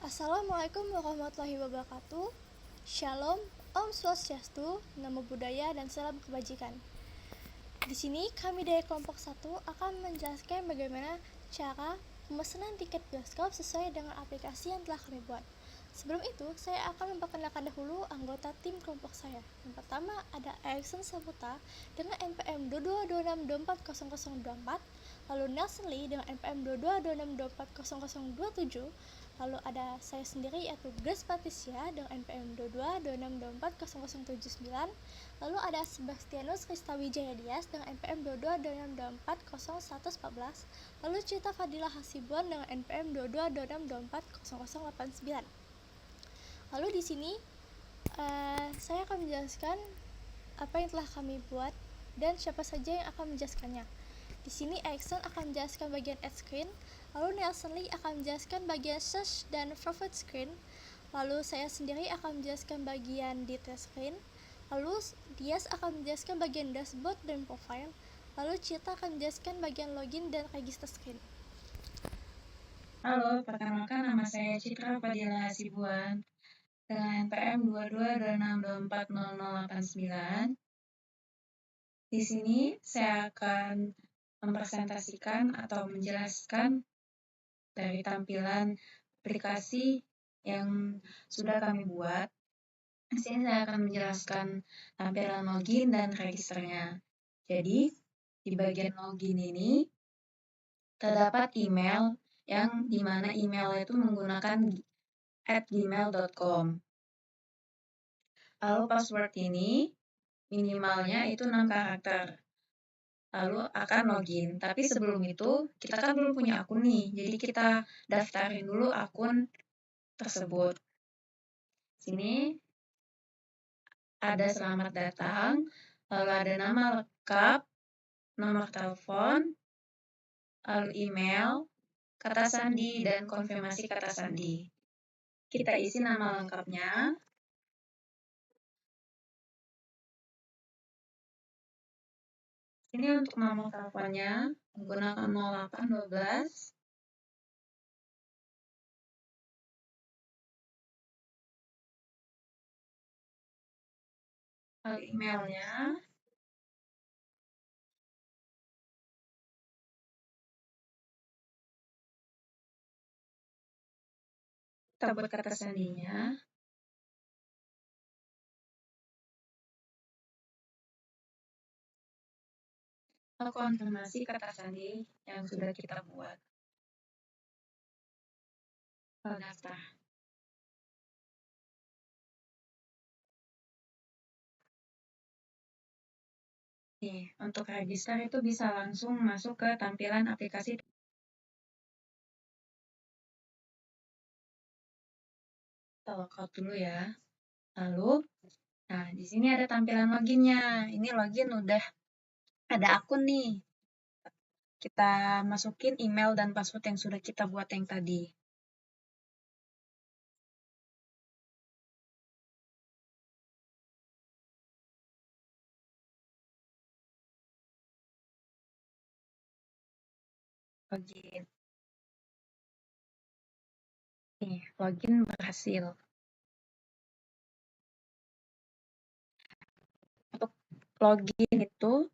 Assalamualaikum warahmatullahi wabarakatuh. Shalom, Om Swastiastu, Namo Buddhaya, dan salam kebajikan. Di sini kami dari kelompok 1 akan menjelaskan bagaimana cara pemesanan tiket bioskop sesuai dengan aplikasi yang telah kami buat. Sebelum itu, saya akan memperkenalkan dahulu anggota tim kelompok saya. Yang pertama ada Erikson Saputra dengan NPM 2226240024, lalu Nelson Lee dengan NPM 2226240027, lalu ada saya sendiri yaitu Grace Patricia dengan NPM 2226240079, lalu ada Sebastianus Ristawijaya Dias dengan NPM 2226240114, lalu Cita Fadila Hasibuan dengan NPM 2226240089. Lalu di sini saya akan menjelaskan apa yang telah kami buat dan siapa saja yang akan menjelaskannya. Di sini Erikson akan menjelaskan bagian add screen, lalu Nelson Lee akan menjelaskan bagian search dan favorite screen, lalu saya sendiri akan menjelaskan bagian detail screen, lalu Dias akan menjelaskan bagian dashboard dan profile, lalu Cita akan menjelaskan bagian login dan register screen. Halo, perkenalkan nama saya Citra Fadila Hasibuan dengan NPM 2226240089. Di sini saya akan mempresentasikan atau menjelaskan dari tampilan aplikasi yang sudah kami buat. Di sini saya akan menjelaskan tampilan login dan registernya. Jadi, di bagian login ini terdapat email yang dimana email itu menggunakan @gmail.com. Lalu password ini minimalnya itu 6 karakter. Lalu akan login. Tapi sebelum itu, kita kan belum punya akun nih. Jadi kita daftarin dulu akun tersebut. Sini ada selamat datang, lalu ada nama lengkap, nomor telepon, lalu email, kata sandi, dan konfirmasi kata sandi. Kita isi nama lengkapnya. Ini untuk nomor teleponnya menggunakan 0812. Lalu emailnya kita buat kata sandinya. Lalu konfirmasi kata sandi yang sudah kita buat. Lalu daftar. Nih, untuk register itu bisa langsung masuk ke tampilan aplikasi. Kita lockout dulu ya. Lalu, nah di sini ada tampilan loginnya. Ini login udah ada akun nih. Kita masukin email dan password yang sudah kita buat yang tadi. Login. Nih, login berhasil. Untuk login itu,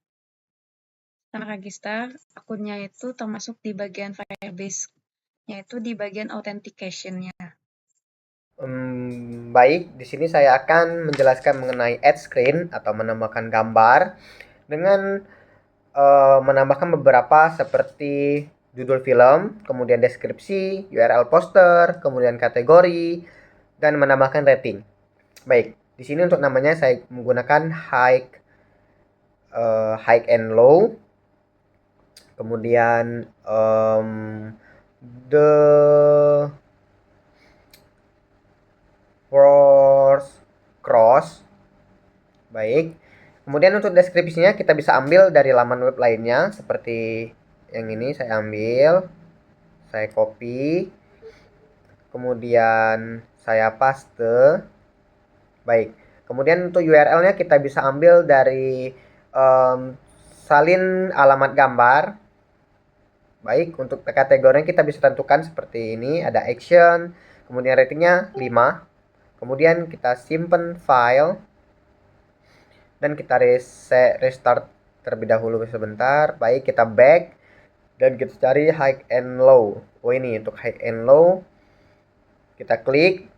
setelah register, akunnya itu termasuk di bagian Firebase, yaitu di bagian authentication-nya. Baik, di sini saya akan menjelaskan mengenai add screen atau menambahkan gambar dengan menambahkan beberapa seperti judul film, kemudian deskripsi, URL poster, kemudian kategori, dan menambahkan rating. Baik, di sini untuk namanya saya menggunakan high and low, kemudian the cross. Baik. Kemudian untuk deskripsinya kita bisa ambil dari laman web lainnya seperti yang ini saya ambil, saya copy, kemudian saya paste. Baik. Kemudian untuk URL-nya kita bisa ambil dari salin alamat gambar. Baik, untuk kategorinya kita bisa tentukan seperti ini, ada action, kemudian ratingnya 5. Kemudian kita simpan file dan kita restart terlebih dahulu sebentar. Baik, kita back dan kita cari high and low. Oh, ini untuk high and low. Kita klik.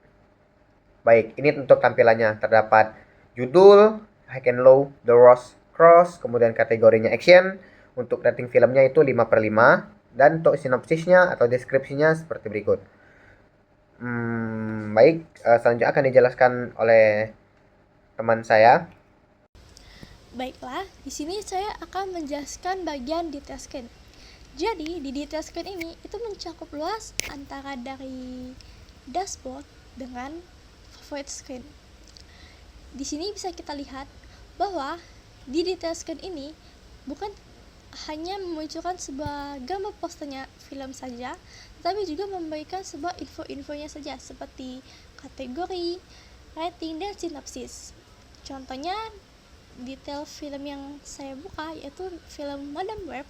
Baik, ini untuk tampilannya. Terdapat judul, high and low, The Rose Cross, kemudian kategorinya action. Untuk rating filmnya itu 5/5. Dan untuk sinopsisnya atau deskripsinya seperti berikut. Baik, selanjutnya akan dijelaskan oleh teman saya. Baiklah, di sini saya akan menjelaskan bagian detail screen. Jadi, di detail screen ini itu mencakup luas antara dari dashboard dengan favorite screen. Di sini bisa kita lihat bahwa di detail screen ini bukan hanya memunculkan sebuah gambar posternya film saja, tetapi juga memberikan sebuah info-infonya saja seperti kategori, rating, dan sinopsis. Contohnya detail film yang saya buka yaitu film Madam Web.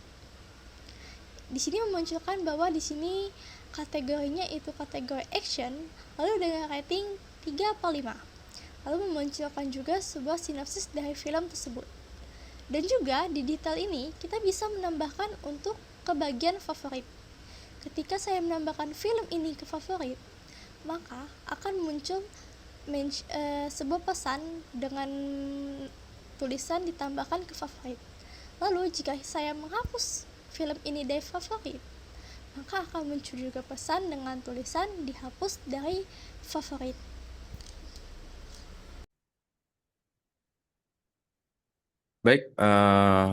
Di sini memunculkan bahwa di sini kategorinya itu kategori action, lalu dengan rating 3/5. Lalu memunculkan juga sebuah sinopsis dari film tersebut. Dan juga di detail ini kita bisa menambahkan untuk ke bagian favorit. Ketika saya menambahkan film ini ke favorit, maka akan muncul sebuah pesan dengan tulisan ditambahkan ke favorit. Lalu jika saya menghapus film ini dari favorit, maka akan muncul juga pesan dengan tulisan dihapus dari favorit. Baik,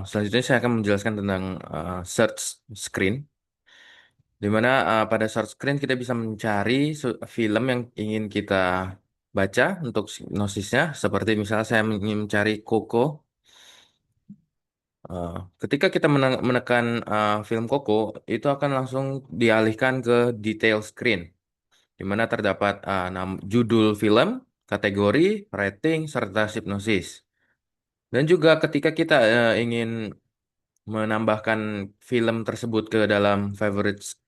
selanjutnya saya akan menjelaskan tentang search screen, di mana pada search screen kita bisa mencari film yang ingin kita baca untuk sinopsisnya, seperti misalnya saya ingin mencari Coco. Ketika kita menekan film Coco, itu akan langsung dialihkan ke detail screen, di mana terdapat judul film, kategori, rating, serta sinopsis. Dan juga ketika kita ingin menambahkan film tersebut ke dalam favorites,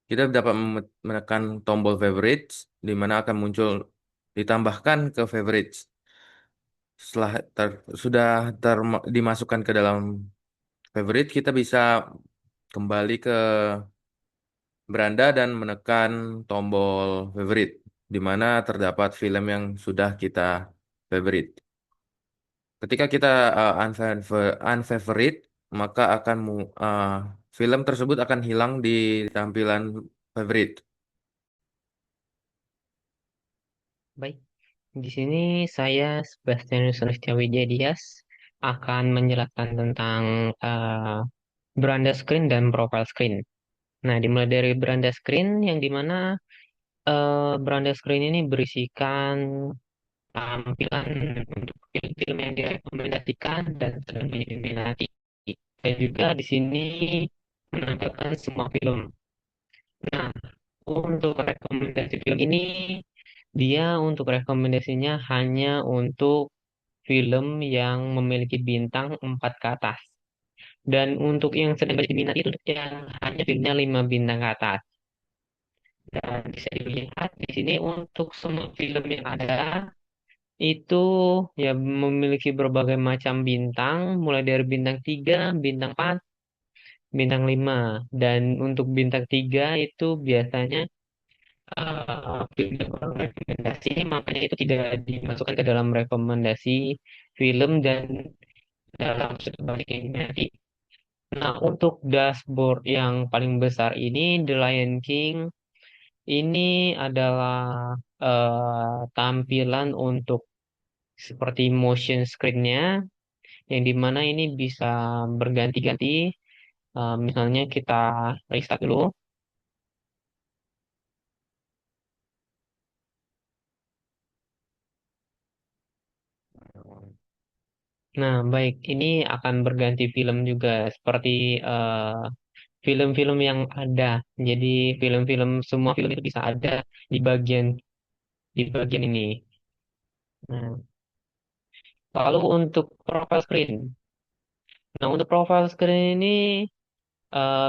kita dapat menekan tombol favorites, di mana akan muncul ditambahkan ke favorites. Setelah sudah dimasukkan ke dalam favorite, kita bisa kembali ke beranda dan menekan tombol favorite, di mana terdapat film yang sudah kita favorite. Ketika kita unfavorite, maka film tersebut akan hilang di tampilan favorite. Baik, di sini saya Sebastianus Ernestiawijaya Dias akan menjelaskan tentang beranda screen dan profile screen. Nah, dimulai dari beranda screen yang dimana beranda screen ini berisikan tampilan untuk film-film yang direkomendasikan dan sedang diminati. Dan juga di sini menampilkan semua film. Nah, untuk rekomendasi film ini, dia untuk rekomendasinya hanya untuk film yang memiliki bintang 4 ke atas. Dan untuk yang sedang diminati itu yang hanya filmnya 5 bintang ke atas. Dan bisa dilihat di sini untuk semua film yang ada itu ya memiliki berbagai macam bintang, mulai dari bintang 3, bintang 4, bintang 5. Dan untuk bintang 3 itu biasanya film yang kurang rekomendasi, makanya itu tidak dimasukkan ke dalam rekomendasi film dan dalam sebaliknya nanti. Nah, untuk dashboard yang paling besar ini, The Lion King, ini adalah tampilan untuk seperti motion screen-nya, yang dimana ini bisa berganti-ganti. Misalnya kita restart dulu. Nah, baik, ini akan berganti film juga seperti film-film yang ada. Jadi film-film semua film itu bisa ada di bagian ini. Nah, lalu untuk profile screen. Nah, untuk profile screen ini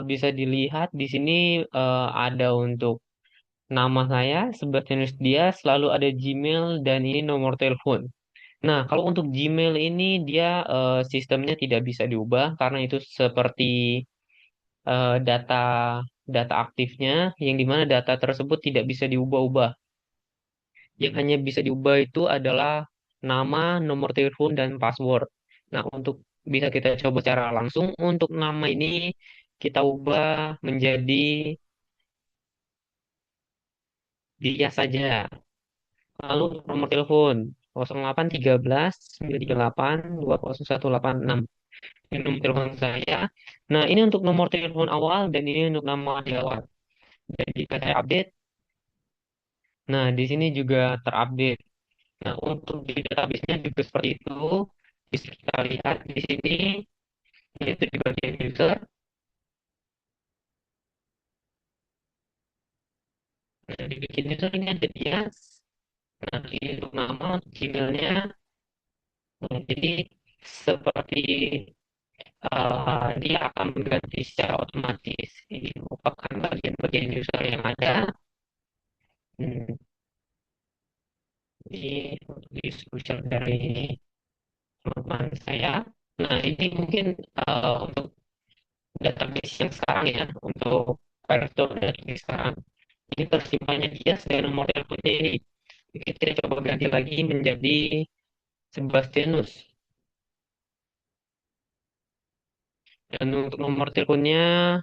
bisa dilihat di sini ada untuk Nama saya Sebastianus Dias, selalu ada Gmail dan ini nomor telepon. Nah, kalau untuk Gmail ini dia sistemnya tidak bisa diubah karena itu seperti data data aktifnya, yang dimana data tersebut tidak bisa diubah-ubah. Yang hanya bisa diubah itu adalah nama, nomor telepon, dan password. Nah, untuk bisa kita coba secara langsung, untuk nama ini kita ubah menjadi dia saja. Lalu untuk nomor telepon 0813 938 20186. Ini nomor telepon saya. Nah, ini untuk nomor telepon awal dan ini untuk nama di awal. Dan jika saya update, nah di sini juga terupdate. Nah, untuk di database-nya juga seperti itu. Bisa kita lihat di sini, yaitu di bagian user. Nah, di bagian user ini ada dia. Nah, ini untuk nama, Gmail-nya. Nah, jadi seperti dia akan mengganti secara otomatis. Ini merupakan bagian-bagian user yang ada. Hmm, Ini untuk user dari teman saya. Nah, ini mungkin untuk database yang sekarang ya, untuk Firestore database sekarang. Ini tersimpannya dia sebagai nomor teleponnya ini. Kita coba ganti lagi menjadi Sebastianus. Dan untuk nomor teleponnya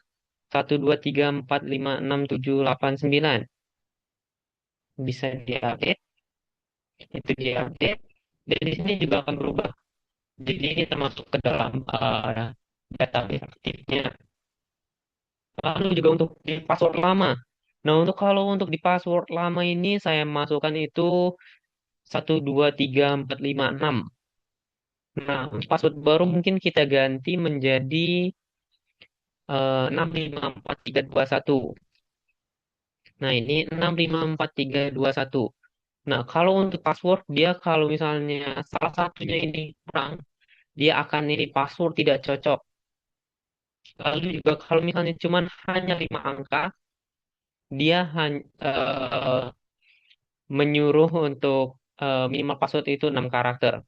123456789. Bisa diupdate, itu diupdate. Dan di sini juga akan berubah. Jadi ini termasuk ke dalam database aktifnya. Lalu juga untuk di password lama. Nah, kalau untuk di password lama ini saya masukkan itu 123456. Nah, untuk password baru mungkin kita ganti menjadi 654321. Nah, ini 654321. Nah, kalau untuk password dia kalau misalnya salah satunya ini kurang, dia akan ini password tidak cocok. Lalu juga kalau misalnya cuma hanya 5 angka, dia hanya menyuruh untuk minimal password itu 6 karakter.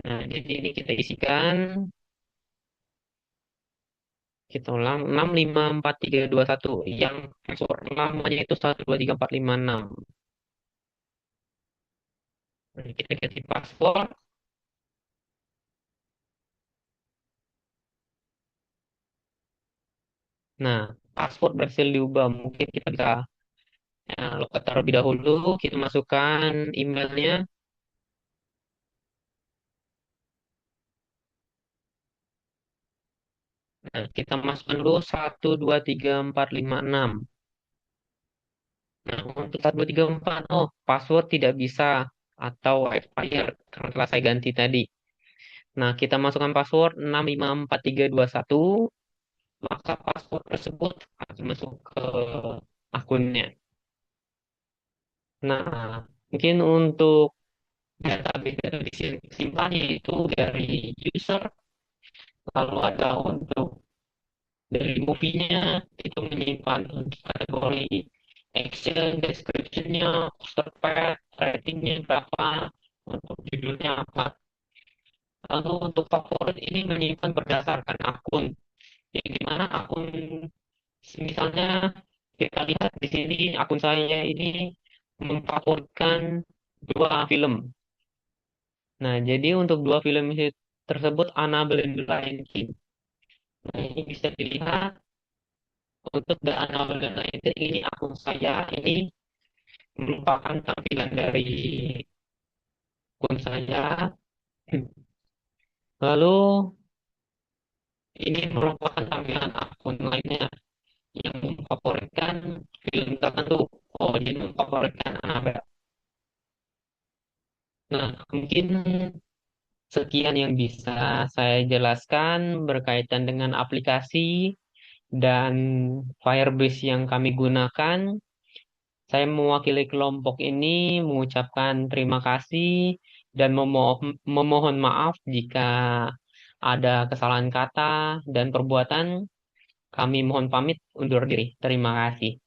Nah, jadi ini kita isikan, kita ulang 654321 yang password lamanya itu 123456. Nah, kita ganti password. Nah, password berhasil diubah. Mungkin kita bisa login terlebih dahulu, kita masukkan emailnya. Nah, kita masukkan dulu 123456. Nah, untuk 1234, oh, password tidak bisa atau expired karena telah saya ganti tadi. Nah, kita masukkan password 654321, maka password tersebut akan masuk ke akunnya. Nah, mungkin untuk database yang simpannya itu dari user, lalu ada untuk dari movie-nya itu menyimpan untuk kategori action, description-nya, poster pad, ratingnya berapa, untuk judulnya apa. Lalu untuk favorit ini menyimpan berdasarkan akun. Yang dimana akun, misalnya kita lihat di sini akun saya ini memfavoritkan 2 film. Nah, jadi untuk 2 film tersebut Annabelle and the Lion King. Nah, ini bisa dilihat untuk The Annabelle and the Lion King ini akun saya ini merupakan tampilan dari akun saya. Lalu ini merupakan tampilan akun lainnya yang memfavoritkan film tertentu. Oh, dia memfavoritkan Annabelle. Nah, mungkin sekian yang bisa saya jelaskan berkaitan dengan aplikasi dan Firebase yang kami gunakan. Saya mewakili kelompok ini mengucapkan terima kasih dan memohon maaf jika ada kesalahan kata dan perbuatan. Kami mohon pamit undur diri. Terima kasih.